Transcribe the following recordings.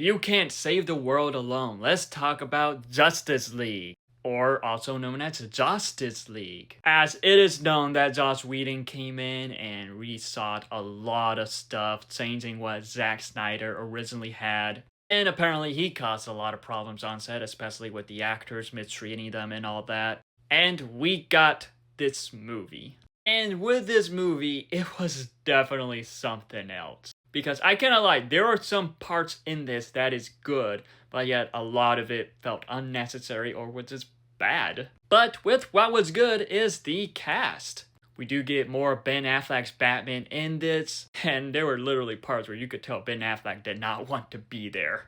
You can't save the world alone. Let's talk about Justice League, or also known as Justice League. As it is known that Joss Whedon came in and rethought a lot of stuff, changing what Zack Snyder originally had. And apparently he caused a lot of problems on set, especially with the actors mistreating them and all that. And we got this movie. And with this movie, it was definitely something else. Because I cannot lie, there are some parts in this that is good, but yet a lot of it felt unnecessary or was just bad. But with what was good is the cast. We do get more Ben Affleck's Batman in this, and there were literally parts where you could tell Ben Affleck did not want to be there.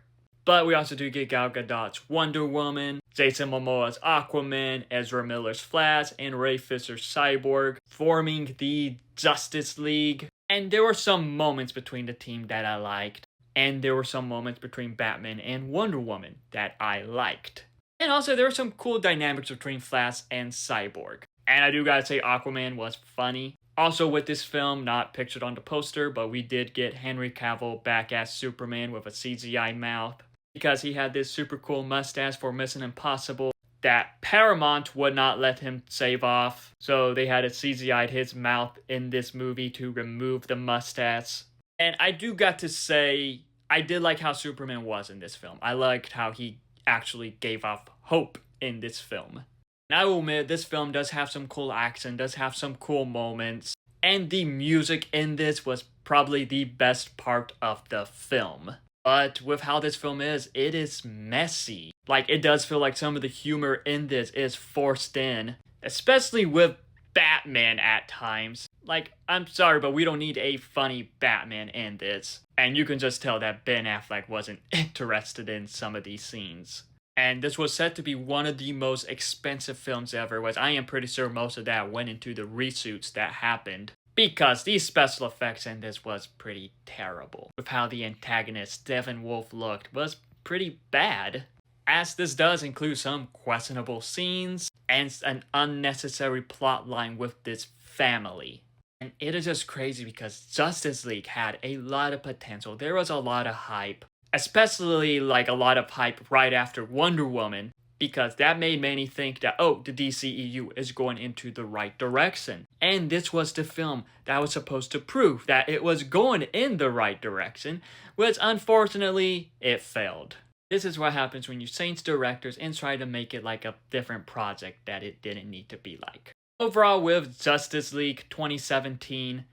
But we also do get Gal Gadot's Wonder Woman, Jason Momoa's Aquaman, Ezra Miller's Flash, and Ray Fisher's Cyborg, forming the Justice League. And there were some moments between the team that I liked, and there were some moments between Batman and Wonder Woman that I liked. And also there were some cool dynamics between Flash and Cyborg. And I do gotta say Aquaman was funny. Also with this film, not pictured on the poster, but we did get Henry Cavill back as Superman with a CGI mouth, because he had this super cool mustache for Mission Impossible that Paramount would not let him shave off. So they had to CGI'd his mouth in this movie to remove the mustache. And I do got to say, I did like how Superman was in this film. I liked how he actually gave off hope in this film. And I will admit, this film does have some cool action, does have some cool moments. And the music in this was probably the best part of the film. But with how this film is, it is messy. Like, it does feel like some of the humor in this is forced in, especially with Batman at times. Like, I'm sorry, but we don't need a funny Batman in this. And you can just tell that Ben Affleck wasn't interested in some of these scenes. And this was said to be one of the most expensive films ever, which I am pretty sure most of that went into the reshoots that happened. Because these special effects in this was pretty terrible. With how the antagonist, Steppenwolf, looked was pretty bad. As this does include some questionable scenes and an unnecessary plot line with this family. And it is just crazy because Justice League had a lot of potential. There was a lot of hype. Especially like a lot of hype right after Wonder Woman. Because that made many think that, oh, the DCEU is going into the right direction. And this was the film that was supposed to prove that it was going in the right direction, which unfortunately, it failed. This is what happens when you change directors and try to make it like a different project that it didn't need to be like. Overall, with Justice League 2017,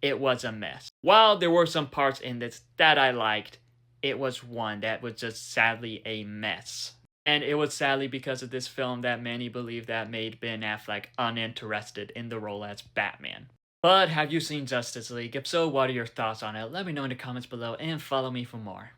it was a mess. While there were some parts in this that I liked, it was one that was just sadly a mess. And it was sadly because of this film that many believe that made Ben Affleck uninterested in the role as Batman. But have you seen Justice League? If so, what are your thoughts on it? Let me know in the comments below and follow me for more.